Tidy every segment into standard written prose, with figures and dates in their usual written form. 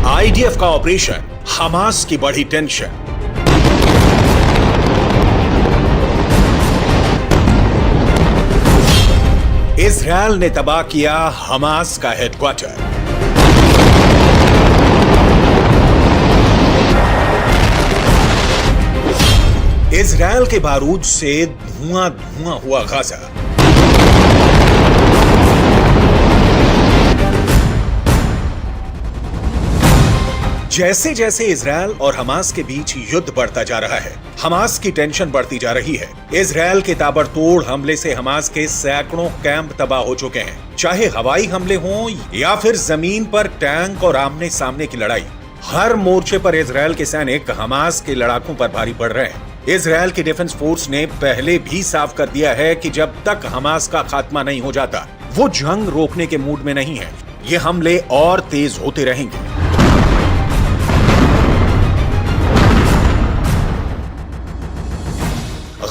IDF का operation, Hamas की बढ़ी टेंशन। इजरायल ने तबाह किया हमास का हेडक्वार्टर। इजरायल के बारूद से धुआं धुआं हुआ गाजा। जैसे जैसे इजरायल और हमास के बीच युद्ध बढ़ता जा रहा है, हमास की टेंशन बढ़ती जा रही है। इजरायल के ताबड़तोड़ हमले से हमास के सैकड़ों कैंप तबाह हो चुके हैं। चाहे हवाई हमले हों या फिर जमीन पर टैंक और आमने सामने की लड़ाई, हर मोर्चे पर इजरायल के सैनिक हमास के लड़ाकों पर भारी पड़ रहे हैं। इजरायल की डिफेंस फोर्स ने पहले भी साफ कर दिया है कि जब तक हमास का खात्मा नहीं हो जाता, वो जंग रोकने के मूड में नहीं है। ये हमले और तेज होते रहेंगे।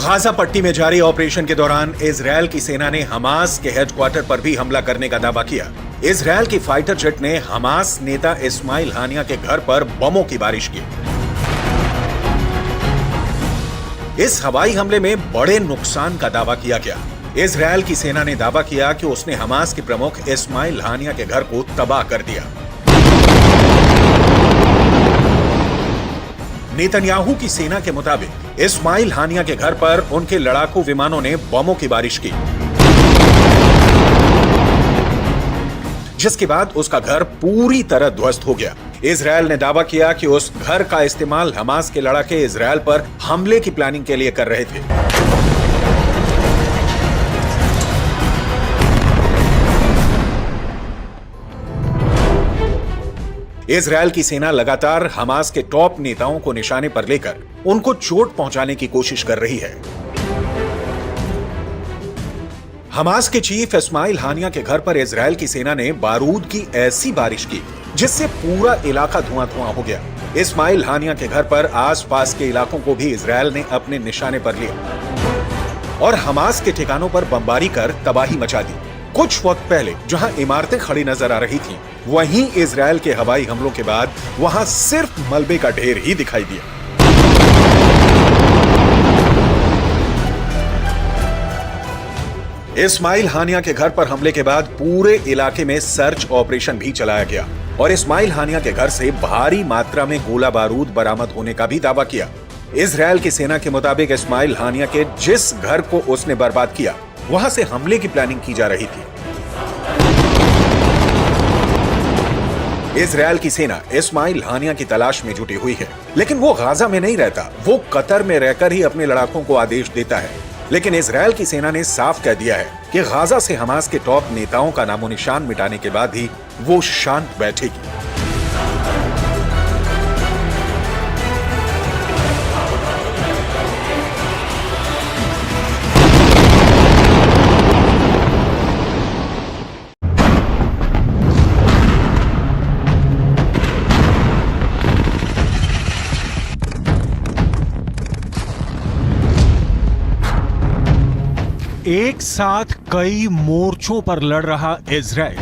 गाजा पट्टी में जारी ऑपरेशन के दौरान इजरायल की सेना ने हमास के हेडक्वार्टर पर भी हमला करने का दावा किया। इजरायल की फाइटर जेट ने हमास नेता इस्माइल हानिया के घर पर बमों की बारिश की। इस हवाई हमले में बड़े नुकसान का दावा किया गया। इजरायल की सेना ने दावा किया कि उसने हमास के प्रमुख इस्माइल हानिया के घर को तबाह कर दिया। नेतन्याहू की सेना के मुताबिक इस्माइल हानिया के घर पर उनके लड़ाकू विमानों ने बमों की बारिश की, जिसके बाद उसका घर पूरी तरह ध्वस्त हो गया। इजरायल ने दावा किया कि उस घर का इस्तेमाल हमास के लड़ाके इजरायल पर हमले की प्लानिंग के लिए कर रहे थे। इजरायल की सेना लगातार हमास के टॉप नेताओं को निशाने पर लेकर उनको चोट पहुंचाने की कोशिश कर रही है। हमास के चीफ इस्माइल हानिया के घर पर इजरायल की सेना ने बारूद की ऐसी बारिश की जिससे पूरा इलाका धुआं धुआं हो गया। इस्माइल हानिया के घर पर आसपास के इलाकों को भी इजरायल ने अपने निशाने पर लिया और हमास के ठिकानों पर बमबारी कर तबाही मचा दी। कुछ वक्त पहले जहां इमारतें खड़ी नजर आ रही थीं, वहीं इजरायल के हवाई हमलों के बाद वहां सिर्फ मलबे का ढेर ही दिखाई दिया। इस्माइल हानिया के घर पर हमले के बाद पूरे इलाके में सर्च ऑपरेशन भी चलाया गया और इस्माइल हानिया के घर से भारी मात्रा में गोला बारूद बरामद होने का भी दावा किया। इजरायल की सेना के मुताबिक इस्माइल हानिया के जिस घर को उसने बर्बाद किया, वहां से हमले की प्लानिंग की जा रही थी। इजरायल की सेना इस्माइल हानिया की तलाश में जुटी हुई है, लेकिन वो गाजा में नहीं रहता, वो कतर में रहकर ही अपने लड़ाकों को आदेश देता है। लेकिन इजरायल की सेना ने साफ कह दिया है कि गाजा से हमास के टॉप नेताओं का नामो निशान मिटाने के बाद ही वो शांत बैठेगी। एक साथ कई मोर्चों पर लड़ रहा इजराइल।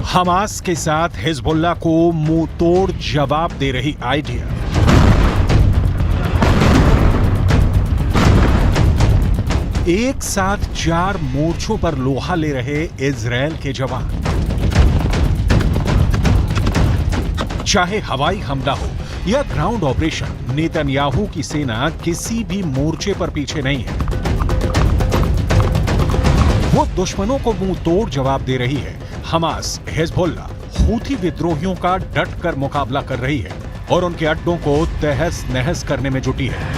हमास के साथ हिजबुल्लाह को मुंह तोड़ जवाब दे रही आईडीएफ। एक साथ 4 मोर्चों पर लोहा ले रहे इजराइल के जवान। चाहे हवाई हमला हो या ग्राउंड ऑपरेशन, नेतन्याहू की सेना किसी भी मोर्चे पर पीछे नहीं है। वो दुश्मनों को मुंह तोड़ जवाब दे रही है। हमास, हिजबुल्लाह, हूथी विद्रोहियों का डट कर मुकाबला कर रही है और उनके अड्डों को तहस नहस करने में जुटी है।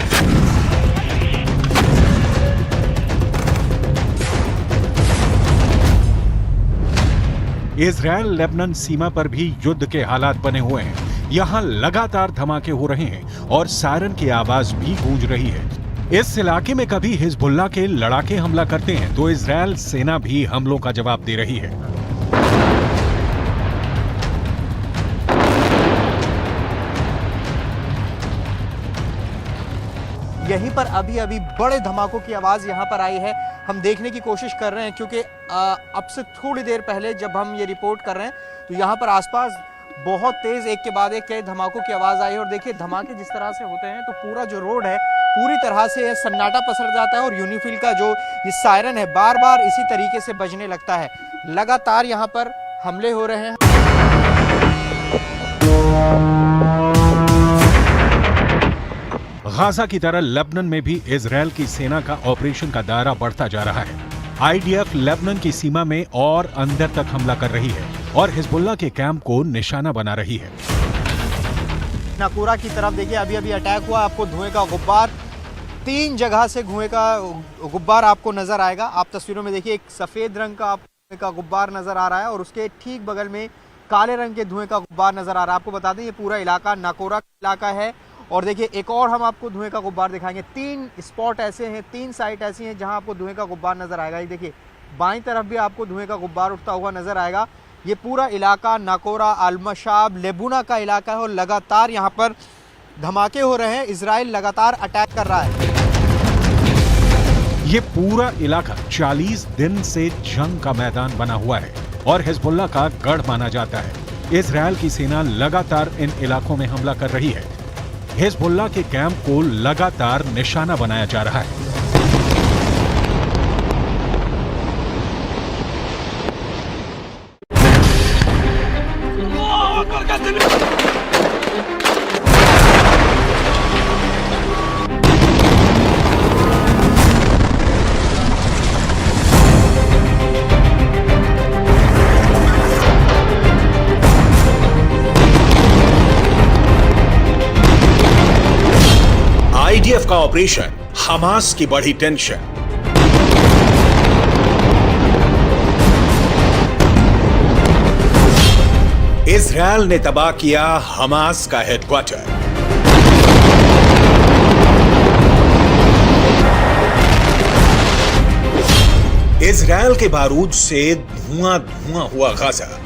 इजराइल लेबनान सीमा पर भी युद्ध के हालात बने हुए हैं। यहाँ लगातार धमाके हो रहे हैं और सायरन की आवाज भी गूंज रही है। इस इलाके में कभी हिजबुल्लाह के लड़ाके हमला करते हैं तो इजराइल सेना भी हमलों का जवाब दे रही है। यहीं पर अभी अभी बड़े धमाकों की आवाज यहाँ पर आई है। हम देखने की कोशिश कर रहे हैं क्योंकि अब से थोड़ी देर पहले जब हम ये रिपोर्ट कर रहे हैं तो यहाँ पर आसपास बहुत तेज एक के बाद एक कई धमाकों की आवाज आई है। और देखिए धमाके जिस तरह से होते हैं तो पूरा जो रोड है पूरी तरह से सन्नाटा पसर जाता है और यूनिफिल का जो ये सायरन है बार बार इसी तरीके से बजने लगता है। लगातार यहाँ पर हमले हो रहे हैं। गाजा की तरह लेबनान में भी इजराइल की सेना का ऑपरेशन का दायरा बढ़ता जा रहा है। आईडीएफ लेबनान की सीमा में और अंदर तक हमला कर रही है और हिजबुल्लाह के कैंप को निशाना बना रही है। नाकोरा की तरफ देखिए अभी अभी अटैक हुआ, आपको धुएं का गुब्बार 3 जगह से धुएं का गुब्बार आपको नजर आएगा। आप तस्वीरों में देखिए एक सफेद रंग का धुएं का गुब्बार नजर आ रहा है और उसके ठीक बगल में काले रंग के धुएं का गुब्बार नजर आ रहा है। आपको बता दें ये पूरा इलाका नाकोरा का इलाका है। और देखिए एक और हम आपको धुएं का गुब्बार दिखाएंगे। 3 स्पॉट ऐसे हैं, 3 साइट ऐसी हैं जहां आपको धुएं का गुब्बार नजर आएगा। ये देखिए बाईं तरफ भी आपको धुएं का गुब्बार उठता हुआ नजर आएगा। ये पूरा इलाका नाकोरा अल-मशाब लेबुना का इलाका है और लगातार यहाँ पर धमाके हो रहे हैं। इजराइल लगातार अटैक कर रहा है। ये पूरा इलाका 40 दिन से जंग का मैदान बना हुआ है और हिजबुल्लाह का गढ़ माना जाता है। इजराइल की सेना लगातार इन इलाकों में हमला कर रही है। हिजबुल्लाह के कैंप को लगातार निशाना बनाया जा रहा है। आईडीएफ का ऑपरेशन, हमास की बढ़ी टेंशन। इजराइल ने तबाह किया हमास का हेडक्वार्टर। इजराइल के बारूद से धुआं धुआं हुआ गाजा।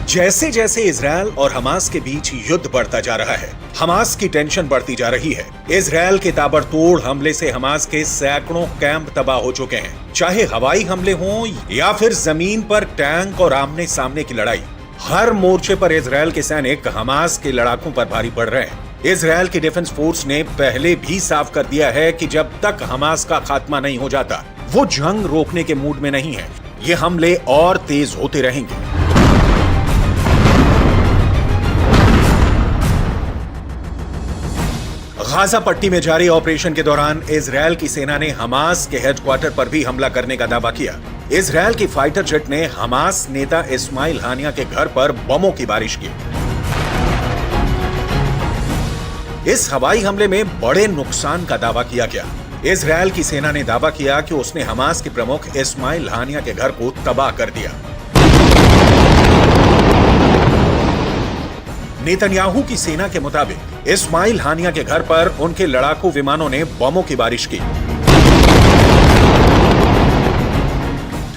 जैसे जैसे इजराइल और हमास के बीच युद्ध बढ़ता जा रहा है, हमास की टेंशन बढ़ती जा रही है। इजराइल के ताबड़तोड़ हमले से हमास के सैकड़ों कैंप तबाह हो चुके हैं। चाहे हवाई हमले हों या फिर जमीन पर टैंक और आमने सामने की लड़ाई, हर मोर्चे पर इजराइल के सैनिक हमास के लड़ाकों पर भारी पड़ रहे हैं। इजराइल की डिफेंस फोर्स ने पहले भी साफ कर दिया है कि जब तक हमास का खात्मा नहीं हो जाता, वो जंग रोकने के मूड में नहीं है। ये हमले और तेज होते रहेंगे। गाजा पट्टी में जारी ऑपरेशन के दौरान इजराइल की सेना ने हमास के हेडक्वार्टर पर भी हमला करने का दावा किया। इजराइल की फाइटर जेट ने हमास नेता इस्माइल हानिया के घर पर बमों की बारिश की। इस हवाई हमले में बड़े नुकसान का दावा किया गया। इजराइल की सेना ने दावा किया कि उसने हमास के प्रमुख इस्माइल हानिया के घर को तबाह कर दिया। नेतन्याहू की सेना के मुताबिक इस्माइल हानिया के घर पर उनके लड़ाकू विमानों ने बमों की बारिश की,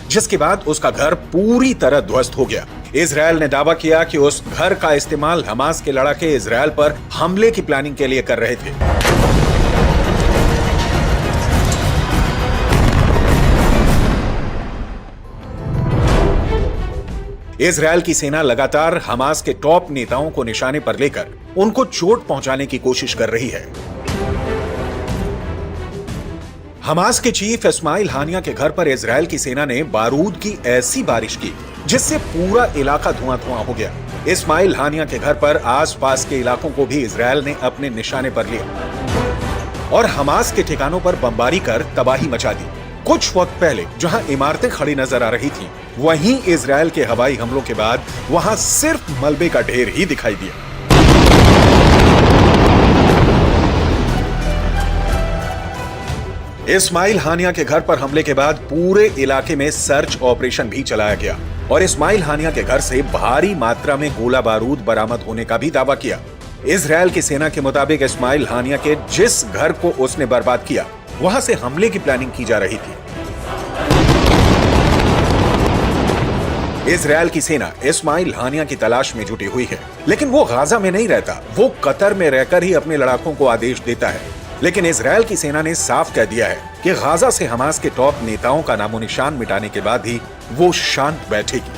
जिसके बाद उसका घर पूरी तरह ध्वस्त हो गया। इजराइल ने दावा किया कि उस घर का इस्तेमाल हमास के लड़ाके इजराइल पर हमले की प्लानिंग के लिए कर रहे थे। इजराइल की सेना लगातार हमास के टॉप नेताओं को निशाने पर लेकर उनको चोट पहुंचाने की कोशिश कर रही है। हमास के चीफ इस्माइल हानिया के घर पर इजराइल की सेना ने बारूद की ऐसी बारिश की जिससे पूरा इलाका धुआं धुआं हो गया। इस्माइल हानिया के घर पर आसपास के इलाकों को भी इजराइल ने अपने निशाने पर लिया और हमास के ठिकानों पर बमबारी कर तबाही मचा दी। कुछ वक्त पहले जहां इमारतें खड़ी नजर आ रही थीं, वहीं इजराइल के हवाई हमलों के बाद वहां सिर्फ मलबे का ढेर ही दिखाई दिया। इस्माइल हानिया के घर पर हमले के बाद पूरे इलाके में सर्च ऑपरेशन भी चलाया गया और इस्माइल हानिया के घर से भारी मात्रा में गोला बारूद बरामद होने का भी दावा किया। इजरायल की सेना के मुताबिक इस्माइल हानिया के जिस घर को उसने बर्बाद किया वहां से हमले की प्लानिंग की जा रही थी। इजरायल की सेना इस्माइल हानिया की तलाश में जुटी हुई है, लेकिन वो गाजा में नहीं रहता, वो कतर में रहकर ही अपने लड़ाकों को आदेश देता है। लेकिन इजरायल की सेना ने साफ कह दिया है कि गाजा से हमास के टॉप नेताओं का नामो निशान मिटाने के बाद ही वो शांत बैठेगी।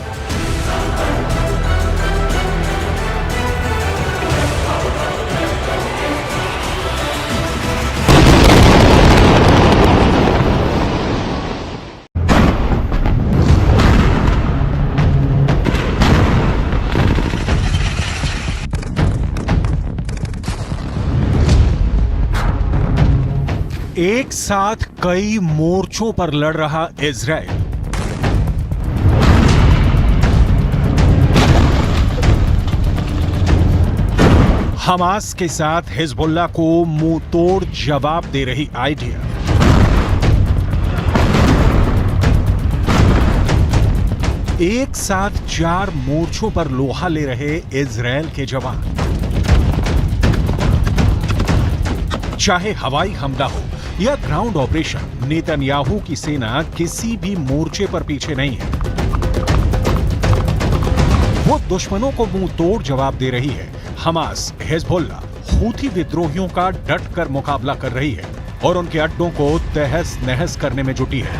एक साथ कई मोर्चों पर लड़ रहा इजराइल। हमास के साथ हिजबुल्लाह को मुंह तोड़ जवाब दे रही आईडीएफ। एक साथ 4 मोर्चों पर लोहा ले रहे इजराइल के जवान। चाहे हवाई हमला हो या ग्राउंड ऑपरेशन, नेतन्याहू की सेना किसी भी मोर्चे पर पीछे नहीं है। वो दुश्मनों को मुंह तोड़ जवाब दे रही है। हमास, हिजबुल्लाह, हूथी विद्रोहियों का डट कर मुकाबला कर रही है और उनके अड्डों को तहस नहस करने में जुटी है।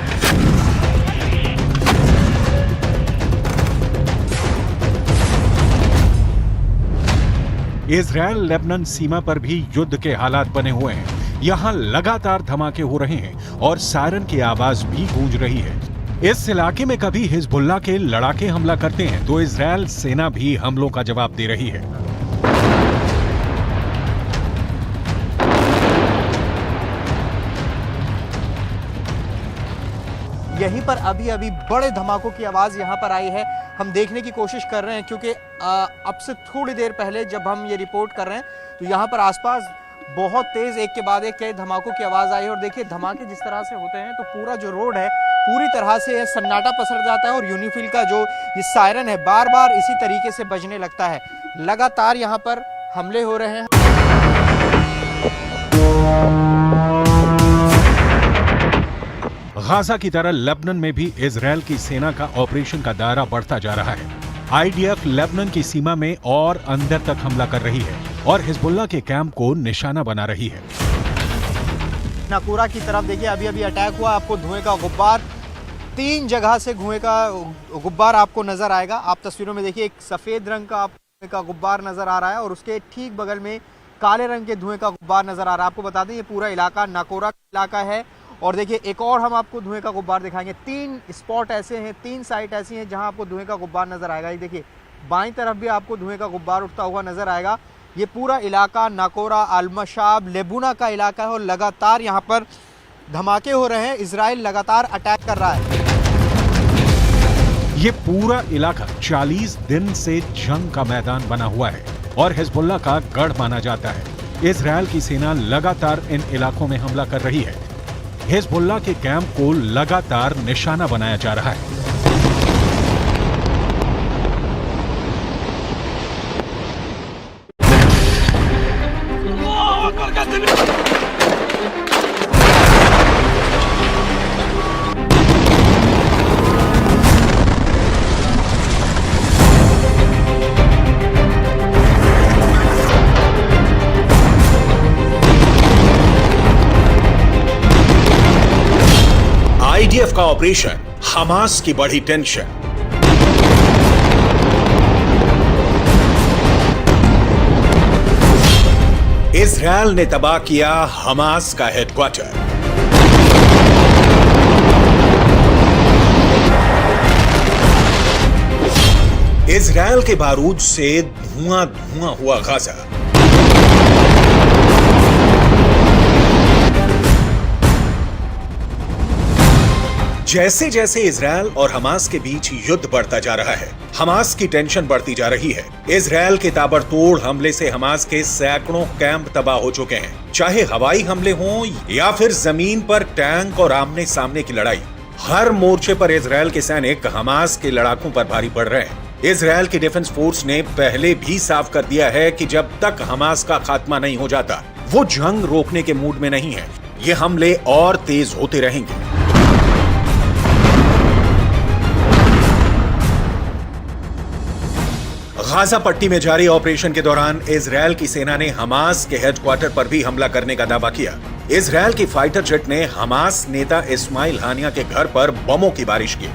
इजरायल लेबनान सीमा पर भी युद्ध के हालात बने हुए हैं। यहां लगातार धमाके हो रहे हैं और सायरन की आवाज भी गूंज रही है। इस इलाके में कभी हिजबुल्लाह के लड़ाके हमला करते हैं तो इजरायल सेना भी हमलों का जवाब दे रही है। यहीं पर अभी अभी बड़े धमाकों की आवाज़ यहाँ पर आई है। हम देखने की कोशिश कर रहे हैं क्योंकि अब से थोड़ी देर पहले जब हम ये रिपोर्ट कर रहे हैं तो यहाँ पर आसपास बहुत तेज एक के बाद एक कई धमाकों की आवाज़ आई है। और देखिए धमाके जिस तरह से होते हैं तो पूरा जो रोड है पूरी तरह से सन्नाटा पसर जाता है और यूनिफिल का जो ये सायरन है बार बार इसी तरीके से बजने लगता है। लगातार यहाँ पर हमले हो रहे हैं। गाजा की तरह लेबनान में भी इजरायल की सेना का ऑपरेशन का दायरा बढ़ता जा रहा है। आईडीएफ लेबनान की सीमा में और अंदर तक हमला कर रही है और हिजबुल्लाह के कैंप को निशाना बना रही है। नाकूरा की तरफ देखिए अभी अभी अटैक हुआ, आपको धुएं का गुब्बार 3 जगह से धुएं का गुब्बार आपको नजर आएगा। आप तस्वीरों में देखिए एक सफेद रंग का धुएं का गुब्बार नजर आ रहा है और उसके ठीक बगल में काले रंग के धुएं का गुब्बार नजर आ रहा है। आपको बता दें ये पूरा इलाका नाकोरा इलाका है। और देखिए एक और हम आपको धुएं का गुब्बार दिखाएंगे। 3 स्पॉट ऐसे हैं, 3 साइट ऐसी हैं जहां आपको धुएं का गुब्बार नजर आएगा। ये देखिए बाईं तरफ भी आपको धुएं का गुब्बार उठता हुआ नजर आएगा। ये पूरा इलाका नाकोरा, अल-मशाब, लेबुना का इलाका है और लगातार यहाँ पर धमाके हो रहे हैं। इजराइल लगातार अटैक कर रहा है। ये पूरा इलाका 40 दिन से जंग का मैदान बना हुआ है और हिजबुल्लाह का गढ़ माना जाता है। इजरायल की सेना लगातार इन इलाकों में हमला कर रही है। हिजबुल्लाह के कैंप को लगातार निशाना बनाया जा रहा है। आईडीएफ का ऑपरेशन, हमास की बढ़ी टेंशन। इजरायल ने तबाह किया हमास का हेडक्वार्टर। इजरायल के बारूद से धुआं धुआं हुआ गाजा। जैसे जैसे इजरायल और हमास के बीच युद्ध बढ़ता जा रहा है, हमास की टेंशन बढ़ती जा रही है। इजरायल के ताबड़तोड़ हमले से हमास के सैकड़ों कैंप तबाह हो चुके हैं। चाहे हवाई हमले हों या फिर जमीन पर टैंक और आमने सामने की लड़ाई, हर मोर्चे पर इजरायल के सैनिक हमास के लड़ाकों पर भारी पड़ रहे हैं। इजरायल की डिफेंस फोर्स ने पहले भी साफ कर दिया है कि जब तक हमास का खात्मा नहीं हो जाता, वो जंग रोकने के मूड में नहीं है। ये हमले और तेज होते रहेंगे। गाजा पट्टी में जारी ऑपरेशन के दौरान इजरायल की सेना ने हमास के हेडक्वार्टर पर भी हमला करने का दावा किया। इजरायल की फाइटर जेट ने हमास नेता इस्माइल हानिया के घर पर बमों की बारिश की।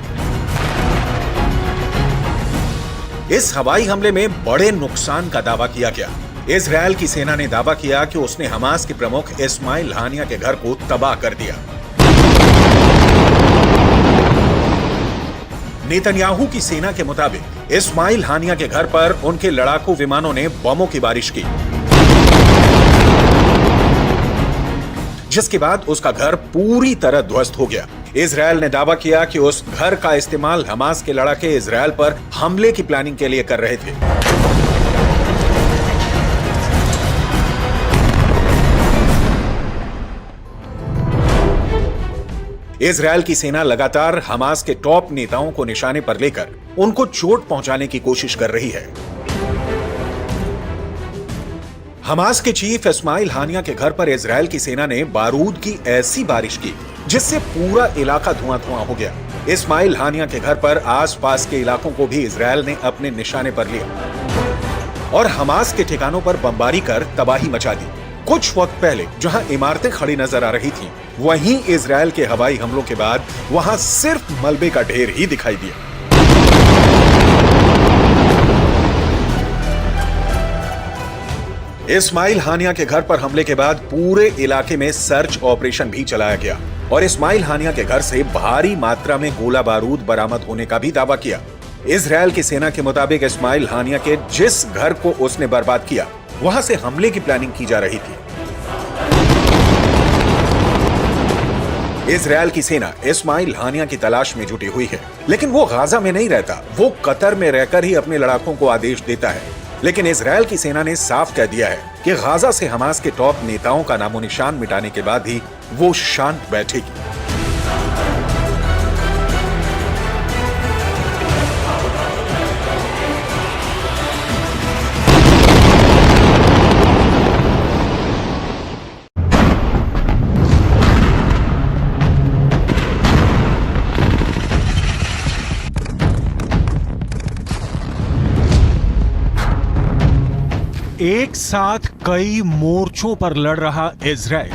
इस हवाई हमले में बड़े नुकसान का दावा किया गया। इजरायल की सेना ने दावा किया कि उसने हमास के प्रमुख इस्माइल हानिया के घर को तबाह कर दिया। नेतन्याहू की सेना के मुताबिक इस्माइल हानिया के घर पर उनके लड़ाकू विमानों ने बमों की बारिश की, जिसके बाद उसका घर पूरी तरह ध्वस्त हो गया। इजरायल ने दावा किया कि उस घर का इस्तेमाल हमास के लड़ाके इजरायल पर हमले की प्लानिंग के लिए कर रहे थे। इजरायल की सेना लगातार हमास के टॉप नेताओं को निशाने पर लेकर उनको चोट पहुंचाने की कोशिश कर रही है। हमास के चीफ इस्माइल हानिया के घर पर इजरायल की सेना ने बारूद की ऐसी बारिश की जिससे पूरा इलाका धुआं-धुआं हो गया। इस्माइल हानिया के घर पर आसपास के इलाकों को भी इजरायल ने अपने निशाने पर लिया और हमास के ठिकानों पर बमबारी कर तबाही मचा दी। कुछ वक्त पहले जहां इमारतें खड़ी नजर आ रही थीं, वहीं इजरायल के हवाई हमलों के बाद वहां सिर्फ मलबे का ढेर ही दिखाई दिया। इस्माइल हानिया के घर पर हमले के बाद पूरे इलाके में सर्च ऑपरेशन भी चलाया गया और इस्माइल हानिया के घर से भारी मात्रा में गोला बारूद बरामद होने का भी दावा किया। इजरायल की सेना के मुताबिक इस्माइल हानिया के जिस घर को उसने बर्बाद किया, वहां से हमले की प्लानिंग की जा रही थी। इजरायल की सेना इस्माइल हानिया की तलाश में जुटी हुई है, लेकिन वो गाजा में नहीं रहता। वो कतर में रहकर ही अपने लड़ाकों को आदेश देता है। लेकिन इजरायल की सेना ने साफ कह दिया है कि गाजा से हमास के टॉप नेताओं का नामो निशान मिटाने के बाद ही वो शांत बैठेगी। एक साथ कई मोर्चों पर लड़ रहा इजराइल।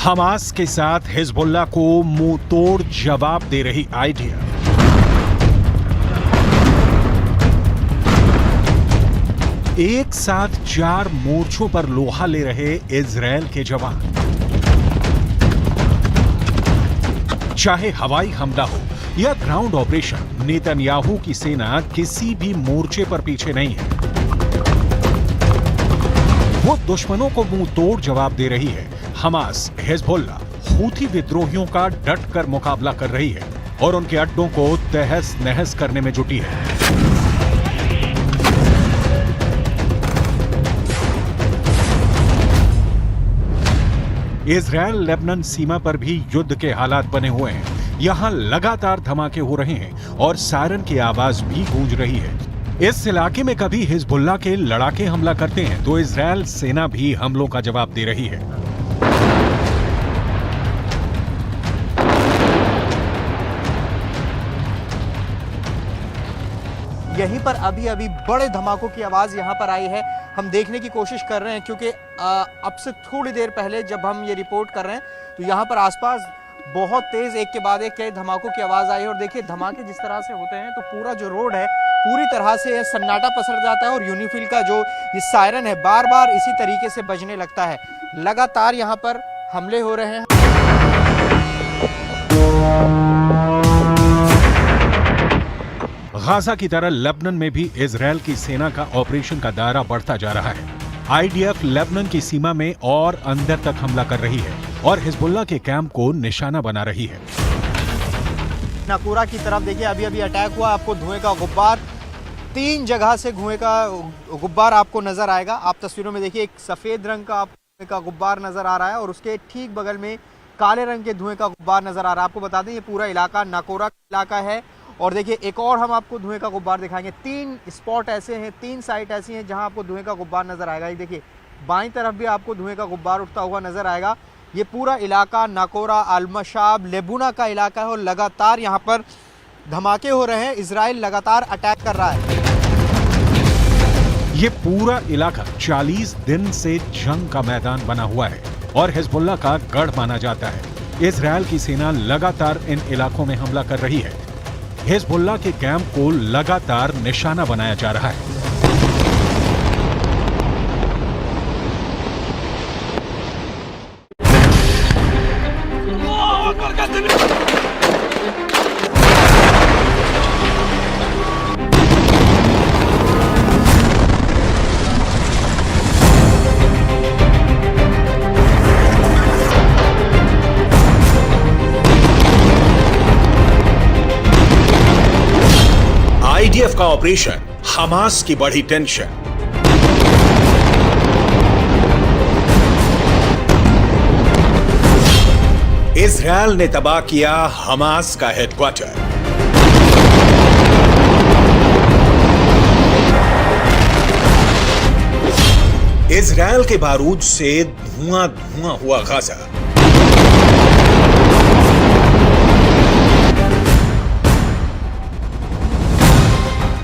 हमास के साथ हिजबुल्लाह को मुंह तोड़ जवाब दे रही आइडिया। एक साथ 4 मोर्चों पर लोहा ले रहे इजराइल के जवान। चाहे हवाई हमला हो या ग्राउंड ऑपरेशन, नेतन्याहू की सेना किसी भी मोर्चे पर पीछे नहीं है। वो दुश्मनों को मुंह तोड़ जवाब दे रही है। हमास, हिजबुल्लाह, हूथी विद्रोहियों का डट कर मुकाबला कर रही है और उनके अड्डों को तहस नहस करने में जुटी है। इजरायल लेबनान सीमा पर भी युद्ध के हालात बने हुए हैं। यहां लगातार धमाके हो रहे हैं और सायरन की आवाज भी गूंज रही है। इस इलाके में कभी हिजबुल्लाह के लड़ाके हमला करते हैं तो इजरायल सेना भी हमलों का जवाब दे रही है। यहीं पर अभी अभी बड़े धमाकों की आवाज यहां पर आई है। हम देखने की कोशिश कर रहे हैं क्योंकि अब से थोड़ी देर पहले जब हम ये रिपोर्ट कर रहे हैं तो यहाँ पर आसपास बहुत तेज एक के बाद एक कई धमाकों की आवाज आई है। और देखिए धमाके जिस तरह से होते हैं तो पूरा जो रोड है पूरी तरह से सन्नाटा पसर जाता है और यूनिफिल का जो ये सायरन है बार बार इसी तरीके से बजने लगता है। लगातार यहाँ पर हमले हो रहे हैं। गाजा की तरह लेबनान में भी इजरायल की सेना का ऑपरेशन का दायरा बढ़ता जा रहा है। आईडीएफ लेबनान की सीमा में और अंदर तक हमला कर रही है और हिजबुल्लाह के कैंप को निशाना बना रही है। नाकूरा की तरफ देखिए, अभी अभी अटैक हुआ, आपको धुएं का गुब्बार 3 जगह से धुएं का गुब्बार आपको नजर आएगा। आप तस्वीरों में देखिए, एक सफेद रंग का धुएं का गुब्बार नजर आ रहा है और उसके ठीक बगल में काले रंग के धुएं का गुब्बार नजर आ रहा है। आपको बता दें ये पूरा इलाका नाकोरा का इलाका है। और देखिए एक और हम आपको धुएं का गुब्बार दिखाएंगे। 3 स्पॉट ऐसे हैं, 3 साइट ऐसी हैं जहां आपको धुएं का गुब्बार नजर आएगा। ये देखिए बाईं तरफ भी आपको धुएं का गुब्बार उठता हुआ नजर आएगा। ये पूरा इलाका नाकोरा, अल-मशाब, लेबुना का इलाका है और लगातार यहाँ पर धमाके हो रहे हैं। इजराइल लगातार अटैक कर रहा है। ये पूरा इलाका 40 दिन से जंग का मैदान बना हुआ है और हिजबुल्लाह का गढ़ माना जाता है। इजराइल की सेना लगातार इन इलाकों में हमला कर रही है। हिजबुल्लाह के कैंप को लगातार निशाना बनाया जा रहा है। आईडीएफ का ऑपरेशन, हमास की बढ़ी टेंशन। इजरायल ने तबाह किया हमास का हेडक्वार्टर। इजरायल के बारूद से धुआं धुआं हुआ गाजा।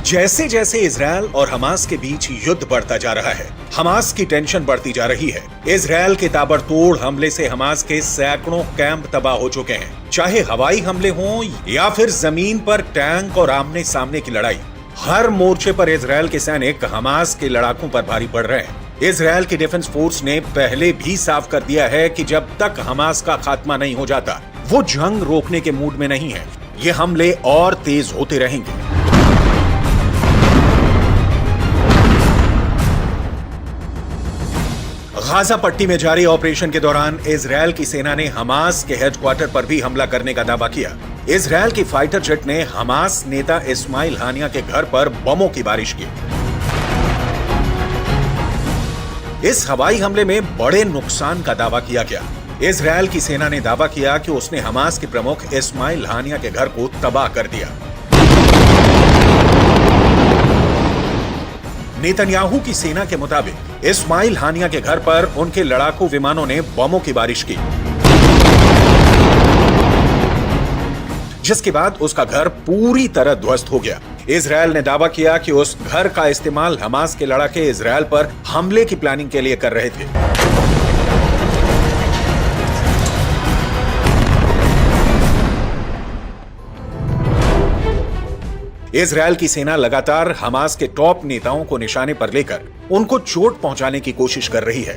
जैसे जैसे इजरायल और हमास के बीच युद्ध बढ़ता जा रहा है, हमास की टेंशन बढ़ती जा रही है। इजरायल के ताबड़तोड़ हमले से हमास के सैकड़ों कैंप तबाह हो चुके हैं। चाहे हवाई हमले हों या फिर जमीन पर टैंक और आमने सामने की लड़ाई, हर मोर्चे पर इजरायल के सैनिक हमास के लड़ाकों पर भारी पड़ रहे हैं। इजरायल की डिफेंस फोर्स ने पहले भी साफ कर दिया है कि जब तक हमास का खात्मा नहीं हो जाता, वो जंग रोकने के मूड में नहीं है। ये हमले और तेज होते रहेंगे। गाजा पट्टी में जारी ऑपरेशन के दौरान इजरायल की सेना ने हमास के हेडक्वार्टर पर भी हमला करने का दावा किया। इजरायल की फाइटर जेट ने हमास नेता इस्माइल हानिया के घर पर बमों की बारिश की। इस हवाई हमले में बड़े नुकसान का दावा किया गया। इजरायल की सेना ने दावा किया कि उसने हमास के प्रमुख इस्माइल हानिया के घर को तबाह कर दिया। नेतन्याहू की सेना के मुताबिक इस्माइल हानिया के घर पर उनके लड़ाकू विमानों ने बमों की बारिश की, जिसके बाद उसका घर पूरी तरह ध्वस्त हो गया। इजरायल ने दावा किया कि उस घर का इस्तेमाल हमास के लड़ाके इजरायल पर हमले की प्लानिंग के लिए कर रहे थे। इजरायल की सेना लगातार हमास के टॉप नेताओं को निशाने पर लेकर उनको चोट पहुंचाने की कोशिश कर रही है।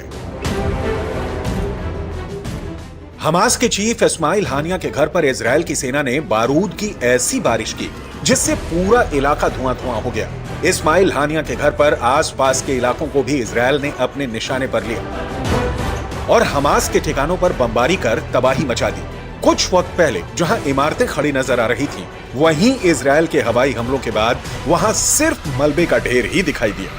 हमास के चीफ इस्माइल हानिया के घर पर इजरायल की सेना ने बारूद की ऐसी बारिश की जिससे पूरा इलाका धुआं धुआं हो गया। इस्माइल हानिया के घर पर आसपास के इलाकों को भी इजरायल ने अपने निशाने पर लिया और हमास के ठिकानों पर बमबारी कर तबाही मचा दी। कुछ वक्त पहले जहां इमारतें खड़ी नजर आ रही थीं, वहीं इजरायल के हवाई हमलों के बाद वहां सिर्फ मलबे का ढेर ही दिखाई दिया।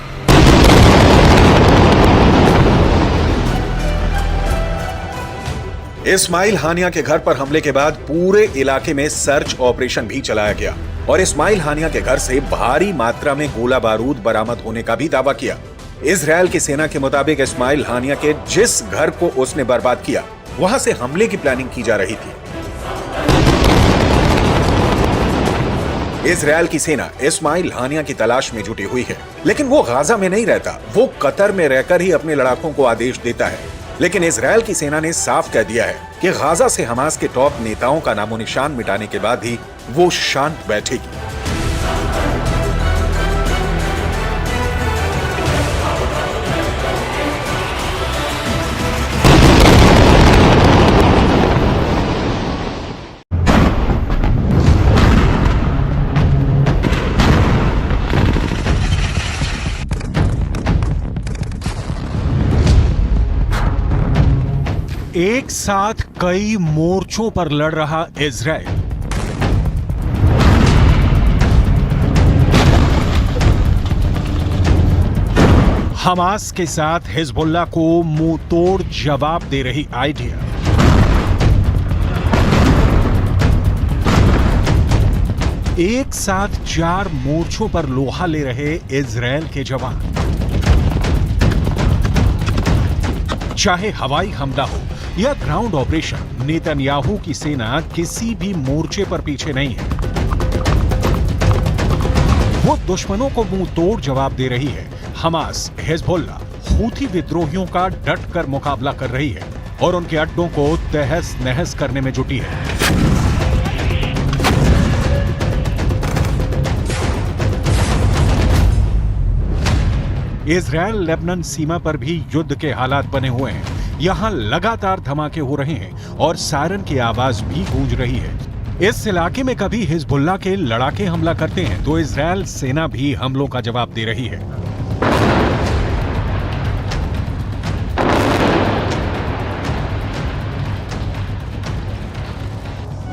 इस्माइल हानिया के घर पर हमले के बाद पूरे इलाके में सर्च ऑपरेशन भी चलाया गया और इस्माइल हानिया के घर से भारी मात्रा में गोला बारूद बरामद होने का भी दावा किया। इजरायल की सेना के मुताबिक इस्माइल हानिया के जिस घर को उसने बर्बाद किया, वहां से हमले की प्लानिंग की जा रही थी। इजरायल की सेना इस्माइल हानिया की तलाश में जुटी हुई है, लेकिन वो गाजा में नहीं रहता, वो कतर में रहकर ही अपने लड़ाकों को आदेश देता है। लेकिन इजरायल की सेना ने साफ कह दिया है कि गाजा से हमास के टॉप नेताओं का नामो निशान मिटाने के बाद ही वो शांत बैठेगी। एक साथ कई मोर्चों पर लड़ रहा इजराइल। हमास के साथ हिजबुल्लाह को मुंह तोड़ जवाब दे रही आईडीएफ। एक साथ 4 मोर्चों पर लोहा ले रहे इजराइल के जवान। चाहे हवाई हमला हो या ग्राउंड ऑपरेशन, नेतन्याहू की सेना किसी भी मोर्चे पर पीछे नहीं है। वो दुश्मनों को मुंह तोड़ जवाब दे रही है। हमास, हिजबुल्लाह, हूथी विद्रोहियों का डट कर मुकाबला कर रही है और उनके अड्डों को तहस नहस करने में जुटी है। इजराइल लेबनान सीमा पर भी युद्ध के हालात बने हुए हैं। यहां लगातार धमाके हो रहे हैं और सायरन की आवाज भी गूंज रही है। इस इलाके में कभी हिजबुल्लाह के लड़ाके हमला करते हैं तो इजराइल सेना भी हमलों का जवाब दे रही है।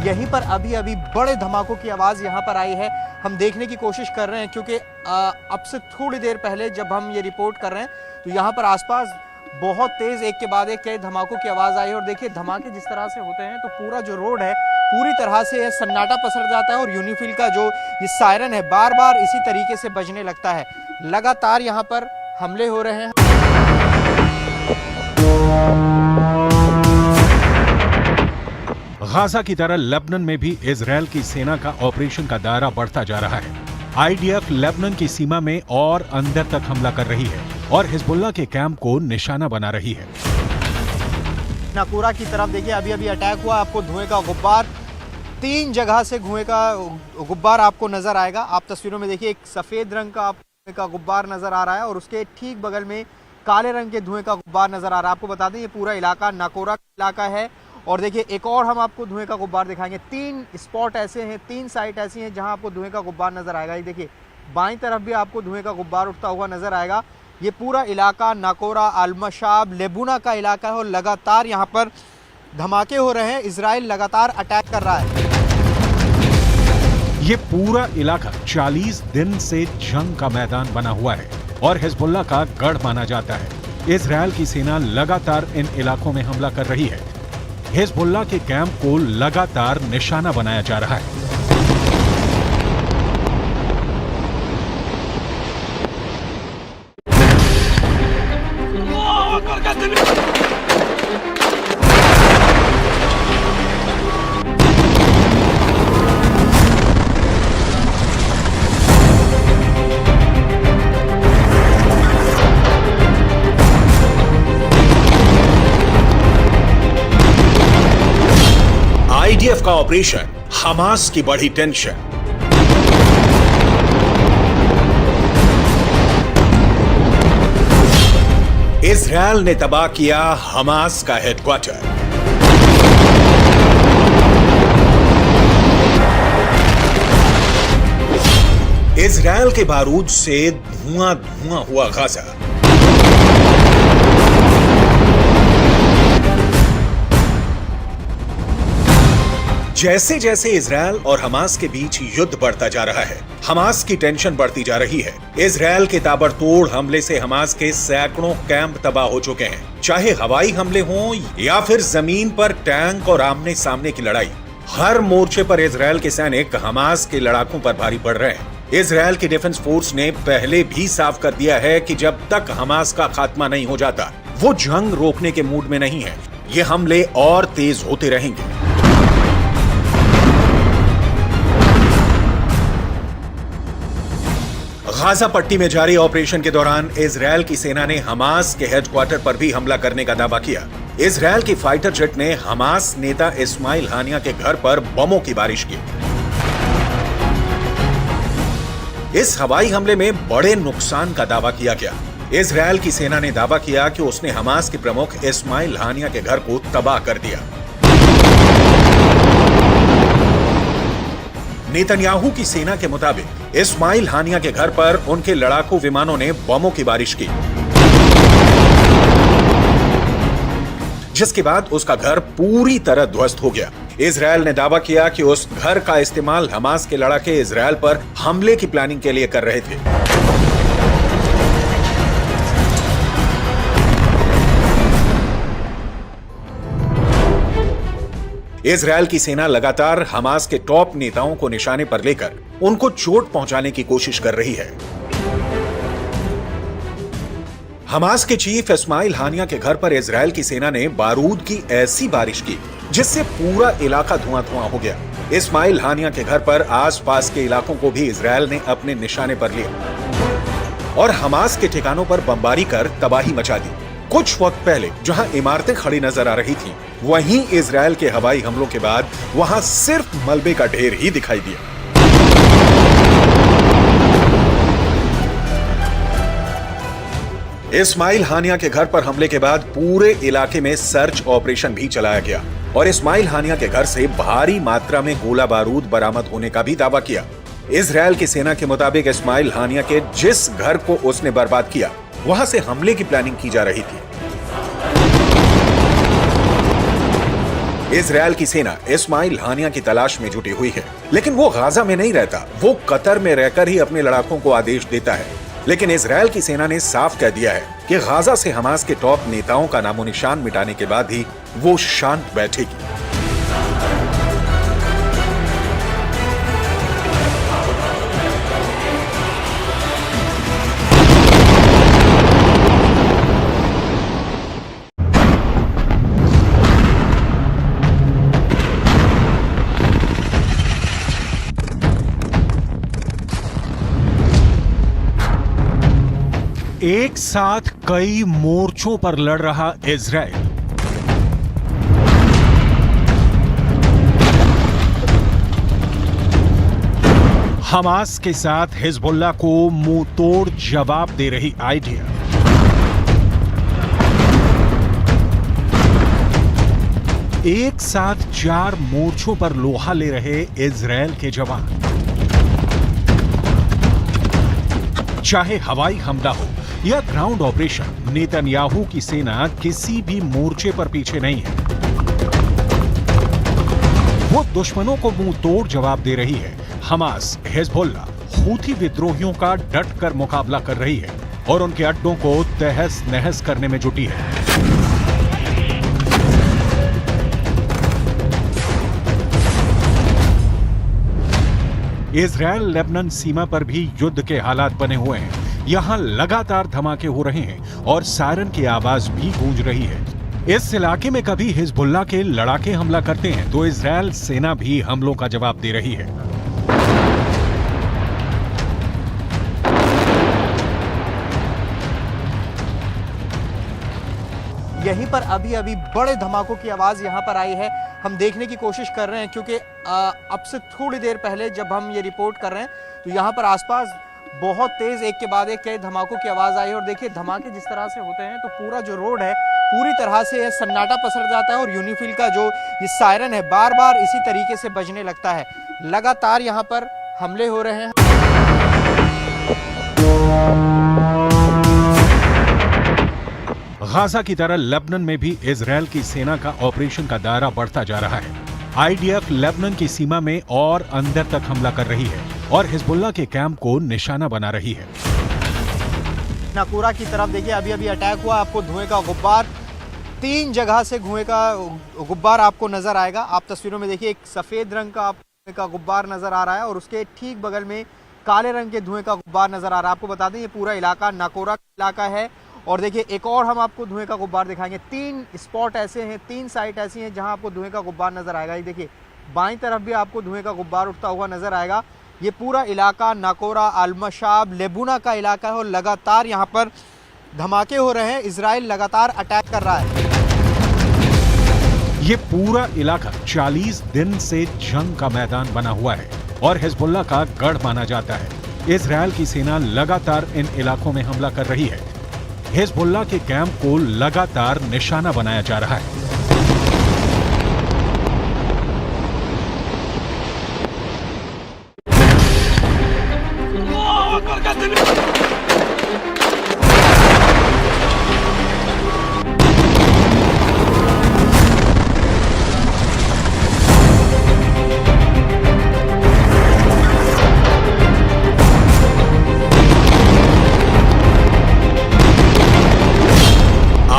यहीं पर अभी अभी बड़े धमाकों की आवाज यहां पर आई है। हम देखने की कोशिश कर रहे हैं क्योंकि अब से थोड़ी देर पहले जब हम ये रिपोर्ट कर रहे हैं तो यहां पर आसपास बहुत तेज एक के बाद एक कई धमाकों की आवाज आई है। और देखिए धमाके जिस तरह से होते हैं तो पूरा जो रोड है पूरी तरह से सन्नाटा पसर जाता है और यूनिफिल का जो ये सायरन है बार बार इसी तरीके से बजने लगता है। लगातार यहाँ पर हमले हो रहे हैं। गाजा की तरह लेबनान में भी इजराइल की सेना का ऑपरेशन का दायरा बढ़ता जा रहा है। आईडीएफ लेबनान की सीमा में और अंदर तक हमला कर रही है और हिजबुल्लाह के कैंप को निशाना बना रही है। नाकूरा की तरफ देखिए अभी अभी अटैक हुआ, आपको धुएं का गुब्बार 3 जगह से धुएं का गुब्बार आपको नजर आएगा। आप तस्वीरों में देखिए एक सफेद रंग का धुएं का गुब्बार नजर आ रहा है और उसके ठीक बगल में काले रंग के धुएं का गुब्बार नजर आ रहा है। आपको बता दें ये पूरा इलाका नाकोरा इलाका है। और देखिए एक और हम आपको धुएं का गुब्बार दिखाएंगे। 3 स्पॉट ऐसे हैं, 3 साइट ऐसी हैं जहां आपको धुएं का गुब्बार नजर आएगा। ये देखिए बाईं तरफ भी आपको धुएं का गुब्बार उठता हुआ नजर आएगा। ये पूरा इलाका नाकोरा, अल-मशाब, लेबुना का इलाका है और लगातार यहाँ पर धमाके हो रहे हैं। इजराइल लगातार अटैक कर रहा है। ये पूरा इलाका 40 दिन से जंग का मैदान बना हुआ है और हिजबुल्लाह का गढ़ माना जाता है। इजराइल की सेना लगातार इन इलाकों में हमला कर रही है। हिजबुल्लाह के कैंप को लगातार निशाना बनाया जा रहा है। आईडीएफ का ऑपरेशन, हमास की बढ़ी टेंशन। इजराइल ने तबाह किया हमास का हेडक्वार्टर। इजराइल के बारूद से धुआं धुआं हुआ गाजा। जैसे जैसे इजराइल और हमास के बीच युद्ध बढ़ता जा रहा है, हमास की टेंशन बढ़ती जा रही है। इजराइल के ताबड़तोड़ हमले से हमास के सैकड़ों कैंप तबाह हो चुके हैं। चाहे हवाई हमले हों या फिर जमीन पर टैंक और आमने सामने की लड़ाई, हर मोर्चे पर इजराइल के सैनिक हमास के लड़ाकों पर भारी पड़ रहे हैं। इजराइल की डिफेंस फोर्स ने पहले भी साफ कर दिया है कि जब तक हमास का खात्मा नहीं हो जाता, वो जंग रोकने के मूड में नहीं है। ये हमले और तेज होते रहेंगे। गाजा पट्टी में जारी ऑपरेशन के दौरान इजराइल की सेना ने हमास के हेडक्वार्टर पर भी हमला करने का दावा किया। इजराइल की फाइटर जेट ने हमास नेता इस्माइल हानिया के घर पर बमों की बारिश की। इस हवाई हमले में बड़े नुकसान का दावा किया गया। इजराइल की सेना ने दावा किया कि उसने हमास के प्रमुख इस्माइल हानिया के घर को तबाह कर दिया। नेतन्याहू की सेना के मुताबिक इस्माइल हानिया के घर पर उनके लड़ाकू विमानों ने बमों की बारिश की। जिसके बाद उसका घर पूरी तरह ध्वस्त हो गया। इजरायल ने दावा किया कि उस घर का इस्तेमाल हमास के लड़ाके इजरायल पर हमले की प्लानिंग के लिए कर रहे थे। इजरायल की सेना लगातार हमास के टॉप नेताओं को निशाने पर लेकर उनको चोट पहुंचाने की कोशिश कर रही है। हमास के चीफ इस्माइल हानिया के घर पर इजरायल की सेना ने बारूद की ऐसी बारिश की जिससे पूरा इलाका धुआं-धुआं हो गया। इस्माइल हानिया के घर पर आसपास के इलाकों को भी इजरायल ने अपने निशाने पर लिया और हमास के ठिकानों पर बमबारी कर तबाही मचा दी। कुछ वक्त पहले जहां इमारतें खड़ी नजर आ रही थीं, वहीं इजरायल के हवाई हमलों के बाद वहां सिर्फ मलबे का ढेर ही दिखाई दिया। इस्माइल हानिया के घर पर हमले के बाद पूरे इलाके में सर्च ऑपरेशन भी चलाया गया और इस्माइल हानिया के घर से भारी मात्रा में गोला बारूद बरामद होने का भी दावा किया। इजरायल की सेना के मुताबिक इस्माइल हानिया के जिस घर को उसने बर्बाद किया, वहां से हमले की प्लानिंग की जा रही थी। इजरायल की सेना इस्माइल हानिया की तलाश में जुटी हुई है, लेकिन वो गाजा में नहीं रहता, वो कतर में रहकर ही अपने लड़ाकों को आदेश देता है। लेकिन इजरायल की सेना ने साफ कह दिया है कि गाजा से हमास के टॉप नेताओं का नामो निशान मिटाने के बाद ही वो शांत बैठेगी। एक साथ कई मोर्चों पर लड़ रहा इजराइल। हमास के साथ हिजबुल्लाह को मुंह तोड़ जवाब दे रही आइडिया। एक साथ 4 मोर्चों पर लोहा ले रहे इजराइल के जवान। चाहे हवाई हमला हो या ग्राउंड ऑपरेशन, नेतन्याहू की सेना किसी भी मोर्चे पर पीछे नहीं है। वो दुश्मनों को मुंह तोड़ जवाब दे रही है। हमास, हिजबुल्लाह, हूथी विद्रोहियों का डट कर मुकाबला कर रही है और उनके अड्डों को तहस नहस करने में जुटी है। इजरायल लेबनान सीमा पर भी युद्ध के हालात बने हुए हैं। यहां लगातार धमाके हो रहे हैं और सायरन की आवाज भी गूंज रही है। इस इलाके में कभी हिजबुल्लाह के लड़ाके हमला करते हैं तो इजरायल सेना भी हमलों का जवाब दे रही है। यहीं पर अभी अभी बड़े धमाकों की आवाज यहां पर आई है। हम देखने की कोशिश कर रहे हैं क्योंकि अब से थोड़ी देर पहले जब हम ये रिपोर्ट कर रहे हैं तो यहां पर आसपास बहुत तेज एक के बाद एक कई धमाकों की आवाज आई है। और देखिए धमाके जिस तरह से होते हैं तो पूरा जो रोड है पूरी तरह से सन्नाटा पसर जाता है और यूनिफिल का जो ये सायरन है बार बार इसी तरीके से बजने लगता है। लगातार यहाँ पर हमले हो रहे हैं। गाजा की तरह लेबनान में भी इजरायल की सेना का ऑपरेशन का दायरा बढ़ता जा रहा है। आईडीएफ लेबनान की सीमा में और अंदर तक हमला कर रही है और हिजबुल्लाह के कैंप को निशाना बना रही है। नाकूरा की तरफ देखिए अभी अभी अटैक हुआ, आपको धुएं का गुब्बार 3 जगह से धुएं का गुब्बार आपको नजर आएगा। आप तस्वीरों में देखिए एक सफेद रंग का धुएं का गुब्बार नजर आ रहा है और उसके ठीक बगल में काले रंग के धुएं का गुब्बार नजर आ रहा है। आपको बता दें ये पूरा इलाका नाकोरा इलाका है। और देखिए एक और हम आपको धुएं का गुब्बार दिखाएंगे। 3 स्पॉट ऐसे हैं, 3 साइट ऐसी हैं जहां आपको धुएं का गुब्बार नजर आएगा। ये देखिए बाईं तरफ भी आपको धुएं का गुब्बार उठता हुआ नजर आएगा। ये पूरा इलाका नाकोरा, अल-मशाब, लेबुना का इलाका है और लगातार यहाँ पर धमाके हो रहे हैं। इजराइल लगातार अटैक कर रहा है। ये पूरा इलाका 40 दिन से जंग का मैदान बना हुआ है और हिजबुल्लाह का गढ़ माना जाता है। इजरायल की सेना लगातार इन इलाकों में हमला कर रही है। हिजबुल्लाह के कैंप को लगातार निशाना बनाया जा रहा है।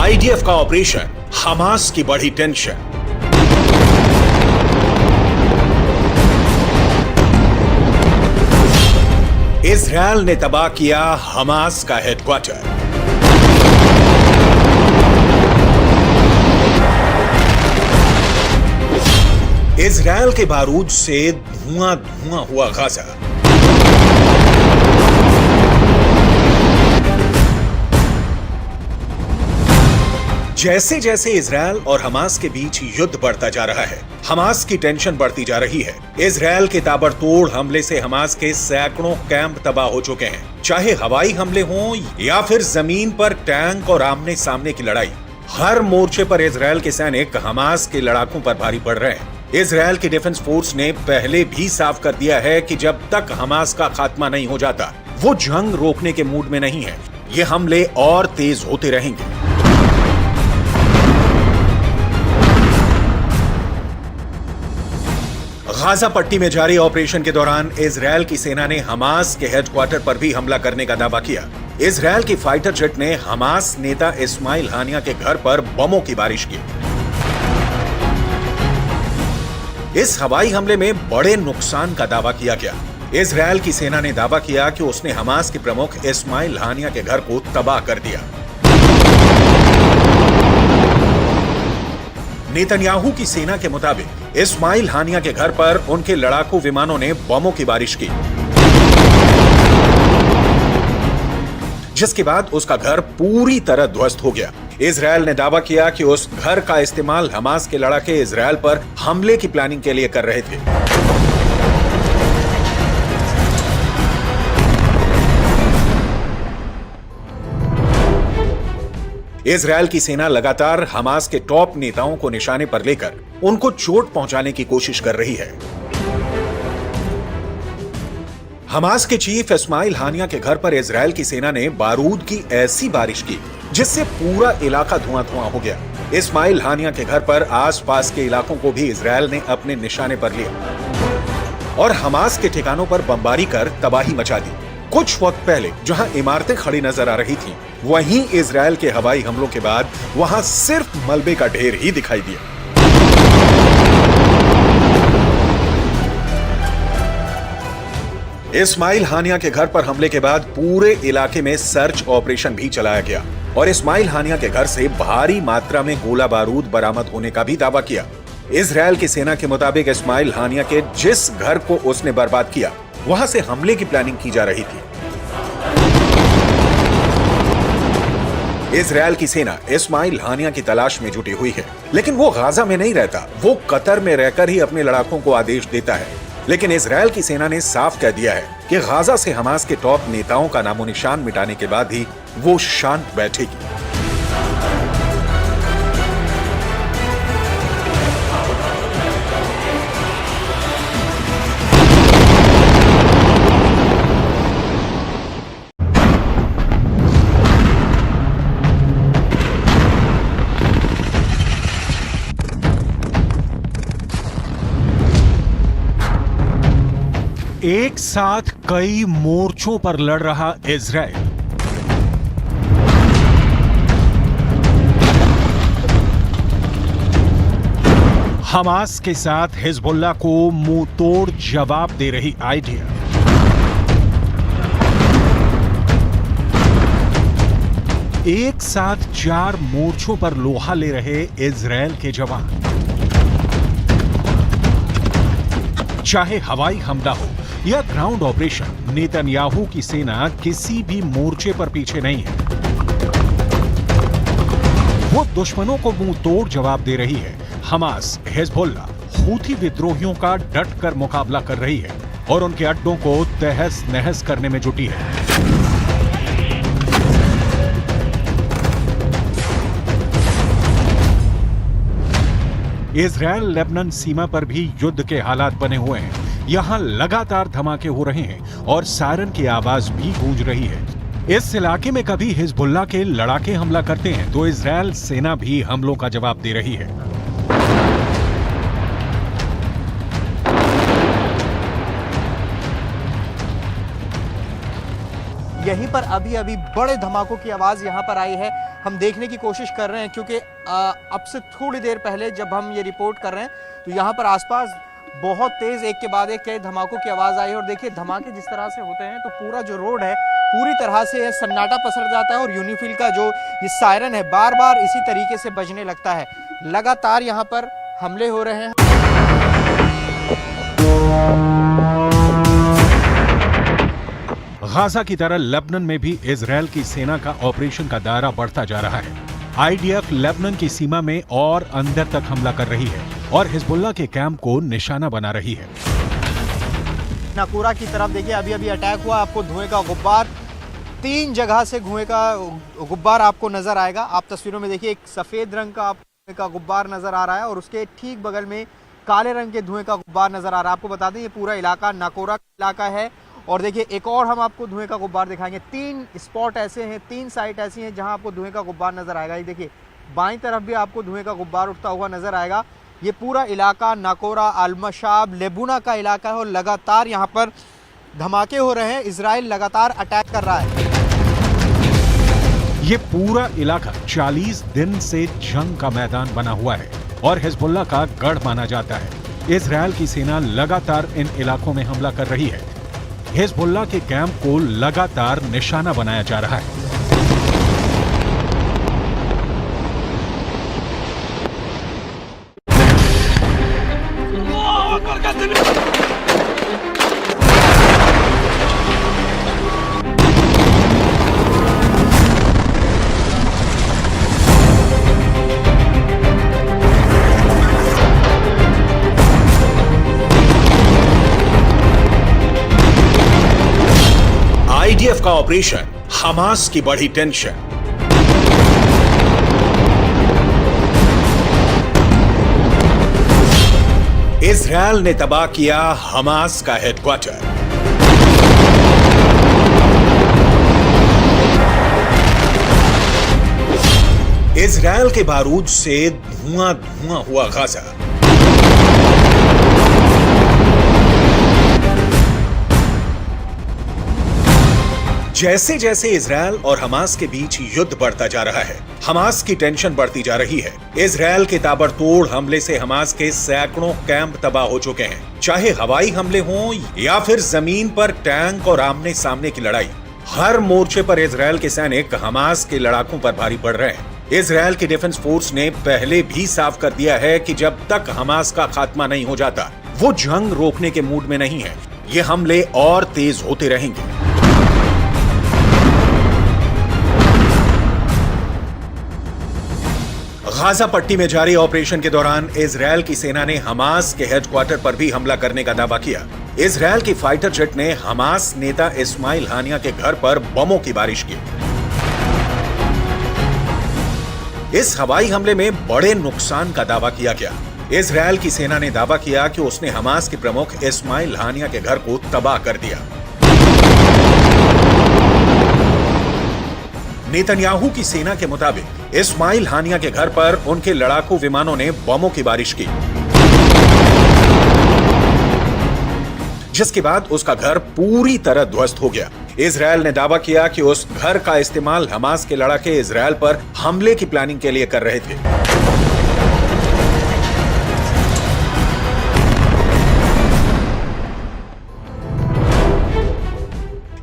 आईडीएफ का ऑपरेशन, हमास की बढ़ी टेंशन। इजरायल ने तबाह किया हमास का हेडक्वार्टर। इजरायल के बारूद से धुआं धुआं हुआ गाजा। जैसे जैसे इजरायल और हमास के बीच युद्ध बढ़ता जा रहा है, हमास की टेंशन बढ़ती जा रही है। इजरायल के ताबड़तोड़ हमले से हमास के सैकड़ों कैंप तबाह हो चुके हैं, चाहे हवाई हमले हों या फिर जमीन पर टैंक और आमने सामने की लड़ाई। हर मोर्चे पर इजरायल के सैनिक हमास के लड़ाकों पर भारी पड़ रहे हैं। इजरायल की डिफेंस फोर्स ने पहले भी साफ कर दिया है कि जब तक हमास का खात्मा नहीं हो जाता, वो जंग रोकने के मूड में नहीं है। ये हमले और तेज होते रहेंगे। गाजा पट्टी में जारी ऑपरेशन के दौरान इजरायल की सेना ने हमास के हेडक्वार्टर पर भी हमला करने का दावा किया। इजरायल की फाइटर जेट ने हमास नेता इस्माइल हानिया के घर पर बमों की बारिश की। इस हवाई हमले में बड़े नुकसान का दावा किया गया। इजरायल की सेना ने दावा किया कि उसने हमास के प्रमुख इस्माइल हानिया के घर को तबाह कर दिया। नेतन्याहू की सेना के मुताबिक इस्माइल हानिया के घर पर उनके लड़ाकू विमानों ने बमों की बारिश की, जिसके बाद उसका घर पूरी तरह ध्वस्त हो गया। इजरायल ने दावा किया कि उस घर का इस्तेमाल हमास के लड़ाके इजरायल पर हमले की प्लानिंग के लिए कर रहे थे। इजरायल की सेना लगातार हमास के टॉप नेताओं को निशाने पर लेकर उनको चोट पहुंचाने की कोशिश कर रही है। हमास के चीफ इस्माइल हानिया के घर पर इजरायल की सेना ने बारूद की ऐसी बारिश की जिससे पूरा इलाका धुआं धुआं हो गया। इस्माइल हानिया के घर पर आसपास के इलाकों को भी इजरायल ने अपने निशाने पर लिया और हमास के ठिकानों पर बमबारी कर तबाही मचा दी। कुछ वक्त पहले जहां इमारतें खड़ी नजर आ रही थीं, वहीं इजरायल के हवाई हमलों के बाद वहां सिर्फ मलबे का ढेर ही दिखाई दिया। इस्माइल हानिया के घर पर हमले के बाद पूरे इलाके में सर्च ऑपरेशन भी चलाया गया और इस्माइल हानिया के घर से भारी मात्रा में गोला बारूद बरामद होने का भी दावा किया। इजरायल की सेना के मुताबिक इस्माइल हानिया के जिस घर को उसने बर्बाद किया, वहां से हमले की प्लानिंग की जा रही थी। इजरायल की सेना इस्माइल हानिया की तलाश में जुटी हुई है, लेकिन वो गाजा में नहीं रहता, वो कतर में रहकर ही अपने लड़ाकों को आदेश देता है। लेकिन इजरायल की सेना ने साफ कह दिया है कि गाजा से हमास के टॉप नेताओं का नामो निशान मिटाने के बाद ही वो शांत बैठेगी। एक साथ कई मोर्चों पर लड़ रहा इजराइल। हमास के साथ हिजबुल्लाह को मुंह तोड़ जवाब दे रही आईडीएफ। एक साथ 4 मोर्चों पर लोहा ले रहे इजराइल के जवान। चाहे हवाई हमला हो या ग्राउंड ऑपरेशन, नेतन्याहू की सेना किसी भी मोर्चे पर पीछे नहीं है। वो दुश्मनों को मुंह तोड़ जवाब दे रही है। हमास, हिजबुल्लाह, हूथी विद्रोहियों का डट कर मुकाबला कर रही है और उनके अड्डों को तहस नहस करने में जुटी है। इजरायल लेबनान सीमा पर भी युद्ध के हालात बने हुए हैं। यहां लगातार धमाके हो रहे हैं और सायरन की आवाज भी गूंज रही है। इस इलाके में कभी हिजबुल्लाह के लड़ाके हमला करते हैं तो इजरायल सेना भी हमलों का जवाब दे रही है। यहीं पर अभी अभी बड़े धमाकों की आवाज यहां पर आई है। हम देखने की कोशिश कर रहे हैं, क्योंकि अब से थोड़ी देर पहले जब हम ये रिपोर्ट कर रहे हैं तो यहाँ पर आसपास बहुत तेज एक के बाद एक कई धमाकों की आवाज़ आई। और देखिए धमाके जिस तरह से होते हैं तो पूरा जो रोड है पूरी तरह से सन्नाटा पसर जाता है और यूनिफिल का जो ये सायरन है बार बार इसी तरीके से बजने लगता है। लगातार यहाँ पर हमले हो रहे हैं। गाजा की तरह लेबनान में भी इजरायल की सेना का ऑपरेशन का दायरा बढ़ता जा रहा है। आईडीएफ लेबनान की सीमा में और अंदर तक हमला कर रही है और हिजबुल्लाह के कैंप को निशाना बना रही है। नाकूरा की तरफ देखिए, अभी अभी अटैक हुआ, आपको धुएं का गुब्बार 3 जगह से धुएं का गुब्बार आपको नजर आएगा। आप तस्वीरों में देखिए, एक सफेद रंग का धुएं का गुब्बार नजर आ रहा है और उसके ठीक बगल में काले रंग के धुएं का गुब्बार नजर आ रहा है। आपको बता दें ये पूरा इलाका नाकोरा इलाका है। और देखिए एक और हम आपको धुएं का गुब्बार दिखाएंगे। 3 स्पॉट ऐसे हैं, 3 साइट ऐसी हैं जहां आपको धुएं का गुब्बार नजर आएगा। ये देखिए बाईं तरफ भी आपको धुएं का गुब्बार उठता हुआ नजर आएगा। ये पूरा इलाका नाकोरा, अल-मशाब, लेबुना का इलाका है और लगातार यहाँ पर धमाके हो रहे हैं। इजराइल लगातार अटैक कर रहा है। ये पूरा इलाका 40 दिन से जंग का मैदान बना हुआ है और हिजबुल्लाह का गढ़ माना जाता है। इजरायल की सेना लगातार इन इलाकों में हमला कर रही है। हिजबुल्लाह के कैंप को लगातार निशाना बनाया जा रहा है। आईडीएफ का ऑपरेशन, हमास की बढ़ी टेंशन। इजरायल ने तबाह किया हमास का हेडक्वार्टर। इजरायल के बारूद से धुआं धुआं हुआ गाजा। जैसे जैसे इजरायल और हमास के बीच युद्ध बढ़ता जा रहा है, हमास की टेंशन बढ़ती जा रही है। इजरायल के ताबड़तोड़ हमले से हमास के सैकड़ों कैंप तबाह हो चुके हैं। चाहे हवाई हमले हों या फिर जमीन पर टैंक और आमने सामने की लड़ाई, हर मोर्चे पर इजरायल के सैनिक हमास के लड़ाकों पर भारी पड़ रहे हैं। इजरायल की डिफेंस फोर्स ने पहले भी साफ कर दिया है कि जब तक हमास का खात्मा नहीं हो जाता, वो जंग रोकने के मूड में नहीं है। ये हमले और तेज होते रहेंगे। गाजा पट्टी में जारी ऑपरेशन के दौरान इजरायल की सेना ने हमास के हेडक्वार्टर पर भी हमला करने का दावा किया। इजरायल की फाइटर जेट ने हमास नेता इस्माइल हानिया के घर पर बमों की बारिश की। इस हवाई हमले में बड़े नुकसान का दावा किया गया। इजरायल की सेना ने दावा किया कि उसने हमास के प्रमुख इस्माइल हानिया के घर को तबाह कर दिया। नेतन्याहू की सेना के मुताबिक इस्माइल हानिया के घर पर उनके लड़ाकू विमानों ने बमों की बारिश की, जिसके बाद उसका घर पूरी तरह ध्वस्त हो गया। इजरायल ने दावा किया कि उस घर का इस्तेमाल हमास के लड़ाके इजरायल पर हमले की प्लानिंग के लिए कर रहे थे।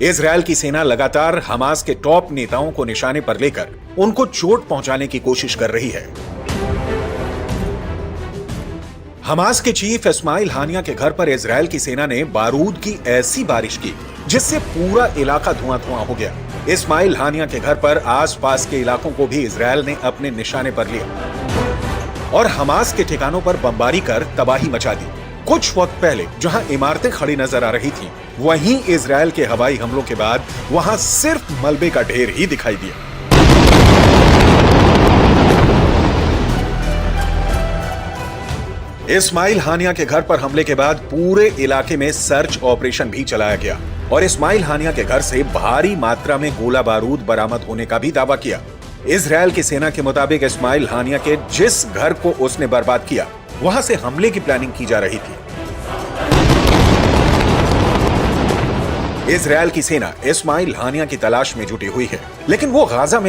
इजरायल की सेना लगातार हमास के टॉप नेताओं को निशाने पर लेकर उनको चोट पहुंचाने की कोशिश कर रही है। हमास के चीफ इस्माइल हानिया के घर पर इजरायल की सेना ने बारूद की ऐसी बारिश की जिससे पूरा इलाका धुआं धुआं हो गया। इस्माइल हानिया के घर पर आसपास के इलाकों को भी इजरायल ने अपने निशाने पर लिया और हमास के ठिकानों पर बमबारी कर तबाही मचा दी। कुछ वक्त पहले जहां इमारतें खड़ी नजर आ रही थीं, वहीं इजरायल के हवाई हमलों के बाद वहां सिर्फ मलबे का ढेर ही दिखाई दिया। इस्माइल हानिया के घर पर हमले के बाद पूरे इलाके में सर्च ऑपरेशन भी चलाया गया और इस्माइल हानिया के घर से भारी मात्रा में गोला बारूद बरामद होने का भी दावा किया। इजरायल की सेना के मुताबिक इस्माइल हानिया के जिस घर को उसने बर्बाद किया, वहां से हमले की प्लानिंग की जा रही थी। इजरायल की सेना इस्माइल हानिया की तलाश में जुटी हुई है, लेकिन वो गाजा में